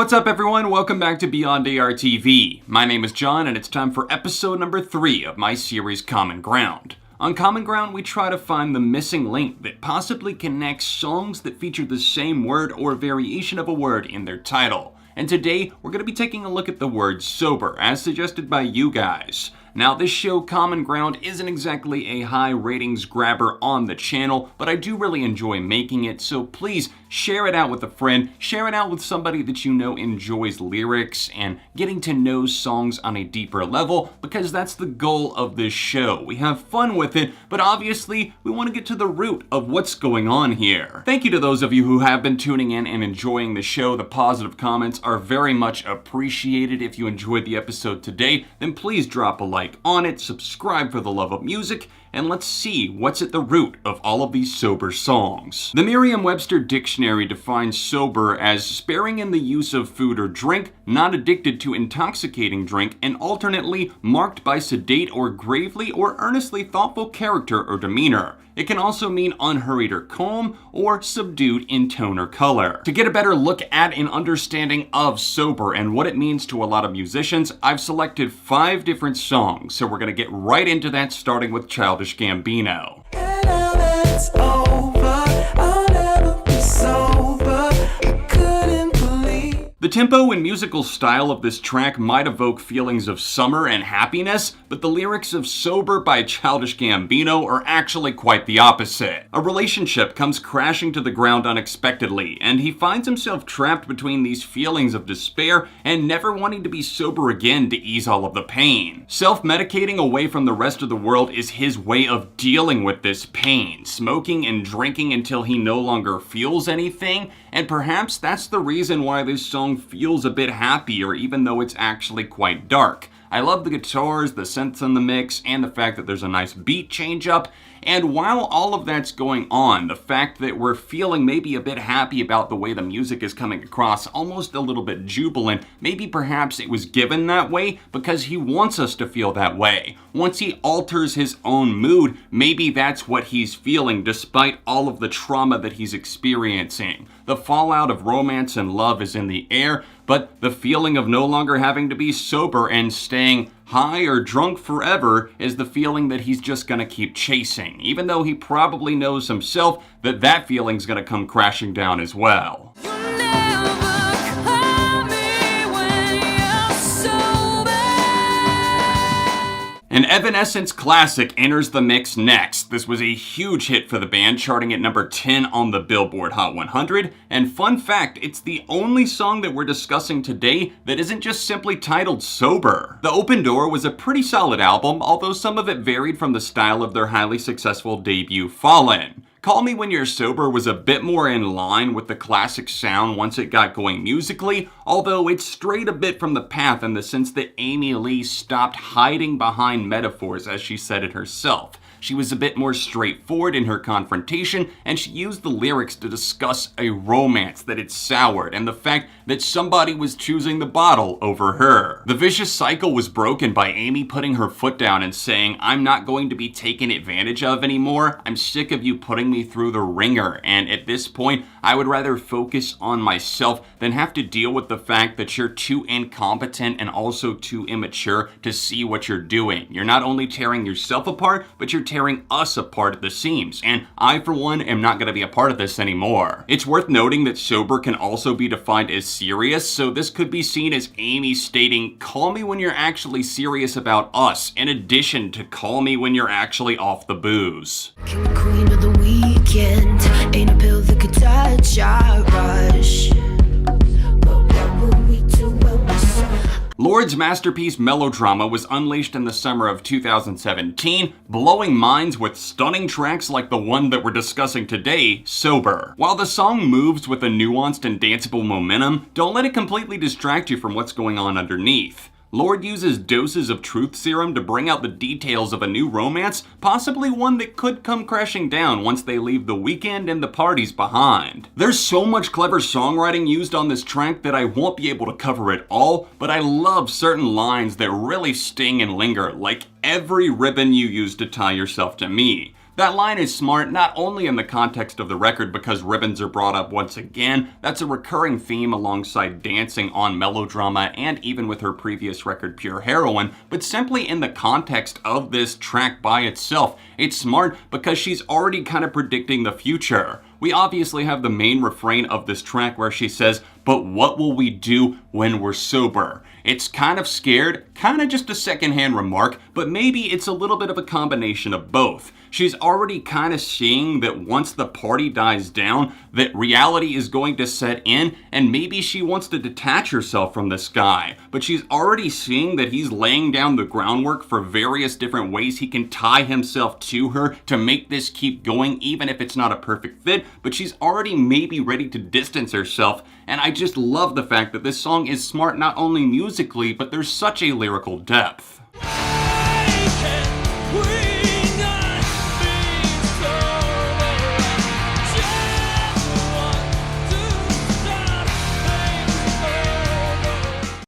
What's up everyone, welcome back to Beyond ARTV. My name is John and it's time for episode number 3 of my series Common Ground. On Common Ground, we try to find the missing link that possibly connects songs that feature the same word or variation of a word in their title. And today, we're going to be taking a look at the word sober, as suggested by you guys. Now, this show, Common Ground, isn't exactly a high ratings grabber on the channel, but I do really enjoy making it, so please share it out with a friend, share it out with somebody that you know enjoys lyrics and getting to know songs on a deeper level, because that's the goal of this show. We have fun with it, but obviously, we want to get to the root of what's going on here. Thank you to those of you who have been tuning in and enjoying the show. The positive comments are very much appreciated. If you enjoyed the episode today, then please drop a like on it, subscribe for the love of music, and let's see what's at the root of all of these sober songs. The Merriam-Webster Dictionary defines sober as sparing in the use of food or drink, not addicted to intoxicating drink, and alternately marked by sedate or gravely or earnestly thoughtful character or demeanor. It can also mean unhurried or calm, or subdued in tone or color. To get a better look at and understanding of sober and what it means to a lot of musicians, I've selected 5 different songs, so we're gonna get right into that, starting with Childish Gambino. And now that it's over, I'll never be sober. I couldn't believe. The tempo and musical style of this track might evoke feelings of summer and happiness, but the lyrics of Sober by Childish Gambino are actually quite the opposite. A relationship comes crashing to the ground unexpectedly, and he finds himself trapped between these feelings of despair and never wanting to be sober again to ease all of the pain. Self-medicating away from the rest of the world is his way of dealing with this pain, smoking and drinking until he no longer feels anything, and perhaps that's the reason why this song feels a bit happier even though it's actually quite dark. I love the guitars, the synths in the mix, and the fact that there's a nice beat change up. And while all of that's going on, the fact that we're feeling maybe a bit happy about the way the music is coming across, almost a little bit jubilant, maybe perhaps it was given that way because he wants us to feel that way. Once he alters his own mood, maybe that's what he's feeling despite all of the trauma that he's experiencing. The fallout of romance and love is in the air, but the feeling of no longer having to be sober and staying high or drunk forever is the feeling that he's just gonna keep chasing, even though he probably knows himself that that feeling's gonna come crashing down as well. You never call me when you're sober. An Evanescence classic enters the mix next. This was a huge hit for the band, charting at number 10 on the Billboard Hot 100. And fun fact, it's the only song that we're discussing today that isn't just simply titled Sober. The Open Door was a pretty solid album, although some of it varied from the style of their highly successful debut Fallen. Call Me When You're Sober was a bit more in line with the classic sound once it got going musically, although it strayed a bit from the path in the sense that Amy Lee stopped hiding behind metaphors, as she said it herself. She was a bit more straightforward in her confrontation, and she used the lyrics to discuss a romance that had soured and the fact that somebody was choosing the bottle over her. The vicious cycle was broken by Amy putting her foot down and saying, "I'm not going to be taken advantage of anymore. I'm sick of you putting me through the ringer, and at this point, I would rather focus on myself than have to deal with the fact that you're too incompetent and also too immature to see what you're doing. You're not only tearing yourself apart, but you're tearing us apart at the seams, and I, for one, am not going to be a part of this anymore." It's worth noting that sober can also be defined as serious, so this could be seen as Amy stating, "Call me when you're actually serious about us, in addition to call me when you're actually off the booze." King queen of the weekend, ain't a pill that could touch our rush. But what will we do when we're sober? Lorde's masterpiece Melodrama was unleashed in the summer of 2017, blowing minds with stunning tracks like the one that we're discussing today, Sober. While the song moves with a nuanced and danceable momentum, don't let it completely distract you from what's going on underneath. Lorde uses doses of truth serum to bring out the details of a new romance, possibly one that could come crashing down once they leave the weekend and the parties behind. There's so much clever songwriting used on this track that I won't be able to cover it all, but I love certain lines that really sting and linger, like "every ribbon you use to tie yourself to me." That line is smart not only in the context of the record because ribbons are brought up once again, that's a recurring theme alongside dancing on Melodrama and even with her previous record Pure Heroine, but simply in the context of this track by itself. It's smart because she's already kind of predicting the future. We obviously have the main refrain of this track where she says, "But what will we do when we're sober?" It's kind of scared, kind of just a secondhand remark, but maybe it's a little bit of a combination of both. She's already kind of seeing that once the party dies down, that reality is going to set in, and maybe she wants to detach herself from this guy. But she's already seeing that he's laying down the groundwork for various different ways he can tie himself to her to make this keep going, even if it's not a perfect fit, but she's already maybe ready to distance herself. And I just love the fact that this song is smart not only musically, but there's such a lyrical depth.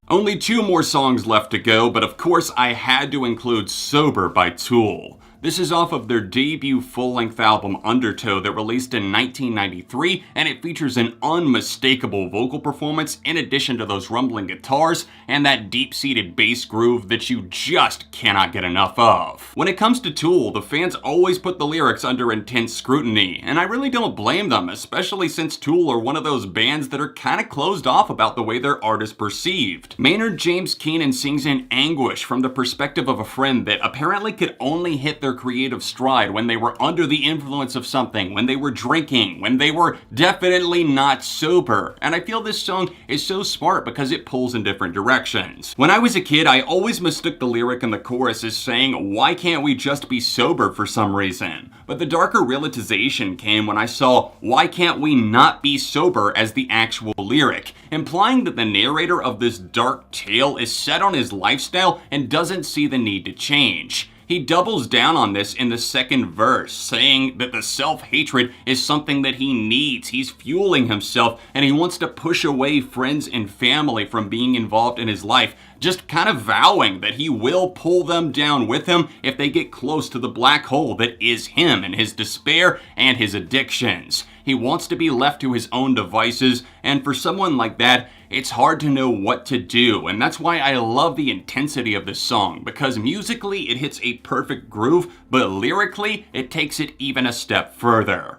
Only 2 more songs left to go, but of course I had to include Sober by Tool. This is off of their debut full-length album Undertow that released in 1993, and it features an unmistakable vocal performance in addition to those rumbling guitars and that deep-seated bass groove that you just cannot get enough of. When it comes to Tool, the fans always put the lyrics under intense scrutiny, and I really don't blame them, especially since Tool are one of those bands that are kinda closed off about the way their art is perceived. Maynard James Keenan sings in anguish from the perspective of a friend that apparently could only hit their creative stride when they were under the influence of something, when they were drinking, when they were definitely not sober. And I feel this song is so smart because it pulls in different directions. When I was a kid, I always mistook the lyric in the chorus as saying, "Why can't we just be sober?" for some reason. But the darker realization came when I saw "Why can't we not be sober?" as the actual lyric, implying that the narrator of this dark tale is set on his lifestyle and doesn't see the need to change. He doubles down on this in the second verse, saying that the self-hatred is something that he needs. He's fueling himself, and he wants to push away friends and family from being involved in his life, just kind of vowing that he will pull them down with him if they get close to the black hole that is him and his despair and his addictions. He wants to be left to his own devices, and for someone like that, it's hard to know what to do, and that's why I love the intensity of this song, because musically it hits a perfect groove, but lyrically it takes it even a step further.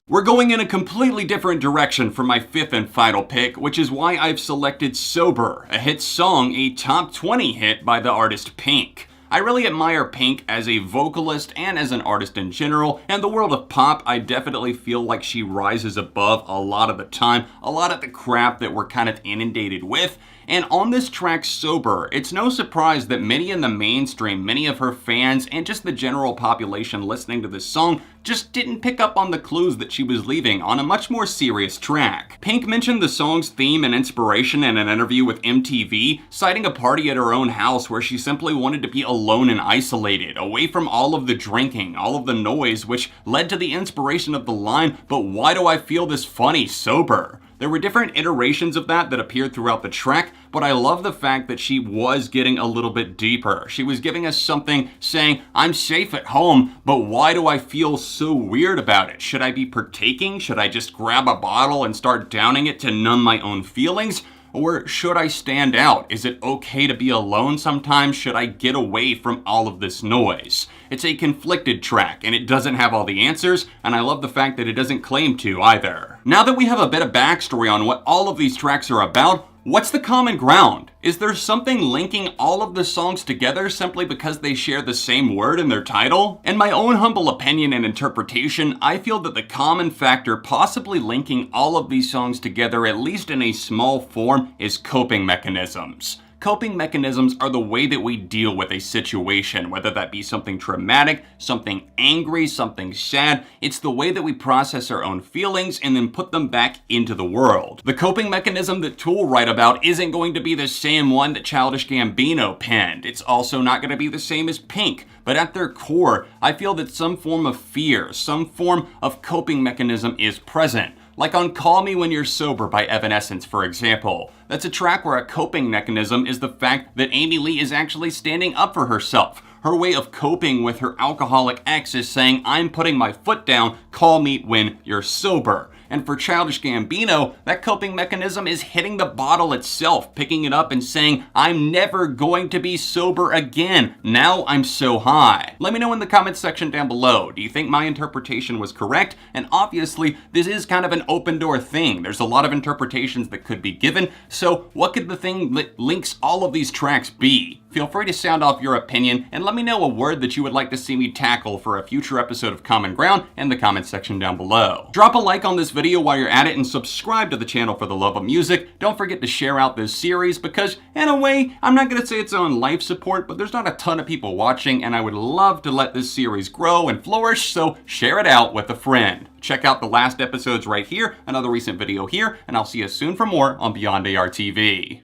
We're going in a completely different direction for my 5th and final pick, which is why I've selected Sober, a hit song, a top 20 hit by the artist Pink. I really admire Pink as a vocalist and as an artist in general, and the world of pop, I definitely feel like she rises above a lot of the time, a lot of the crap that we're kind of inundated with. And on this track, Sober, it's no surprise that many in the mainstream, many of her fans, and just the general population listening to this song just didn't pick up on the clues that she was leaving on a much more serious track. Pink mentioned the song's theme and inspiration in an interview with MTV, citing a party at her own house where she simply wanted to be alone and isolated, away from all of the drinking, all of the noise, which led to the inspiration of the line, "But why do I feel this funny sober?" There were different iterations of that appeared throughout the track, but I love the fact that she was getting a little bit deeper. She was giving us something saying, "I'm safe at home, but why do I feel so weird about it? Should I be partaking? Should I just grab a bottle and start downing it to numb my own feelings? Or should I stand out? Is it okay to be alone sometimes? Should I get away from all of this noise?" It's a conflicted track, and it doesn't have all the answers, and I love the fact that it doesn't claim to either. Now that we have a bit of backstory on what all of these tracks are about, what's the common ground? Is there something linking all of the songs together simply because they share the same word in their title? In my own humble opinion and interpretation, I feel that the common factor possibly linking all of these songs together, at least in a small form, is coping mechanisms. Coping mechanisms are the way that we deal with a situation, whether that be something traumatic, something angry, something sad. It's the way that we process our own feelings and then put them back into the world. The coping mechanism that Tool write about isn't going to be the same one that Childish Gambino penned. It's also not going to be the same as Pink. But at their core, I feel that some form of fear, some form of coping mechanism is present. like on Call Me When You're Sober by Evanescence, for example. That's a track where a coping mechanism is the fact that Amy Lee is actually standing up for herself. Her way of coping with her alcoholic ex is saying, I'm putting my foot down, call me when you're sober. And for Childish Gambino, that coping mechanism is hitting the bottle itself, picking it up and saying, I'm never going to be sober again. Now I'm so high. Let me know in the comments section down below. Do you think my interpretation was correct? And obviously, this is kind of an open door thing. There's a lot of interpretations that could be given. So what could the thing that links all of these tracks be? Feel free to sound off your opinion and let me know a word that you would like to see me tackle for a future episode of Common Ground in the comments section down below. Drop a like on this video while you're at it and subscribe to the channel for the love of music. Don't forget to share out this series because, in a way, I'm not going to say it's on life support, but there's not a ton of people watching and I would love to let this series grow and flourish, so share it out with a friend. Check out the last episodes right here, another recent video here, and I'll see you soon for more on Beyond ARTV.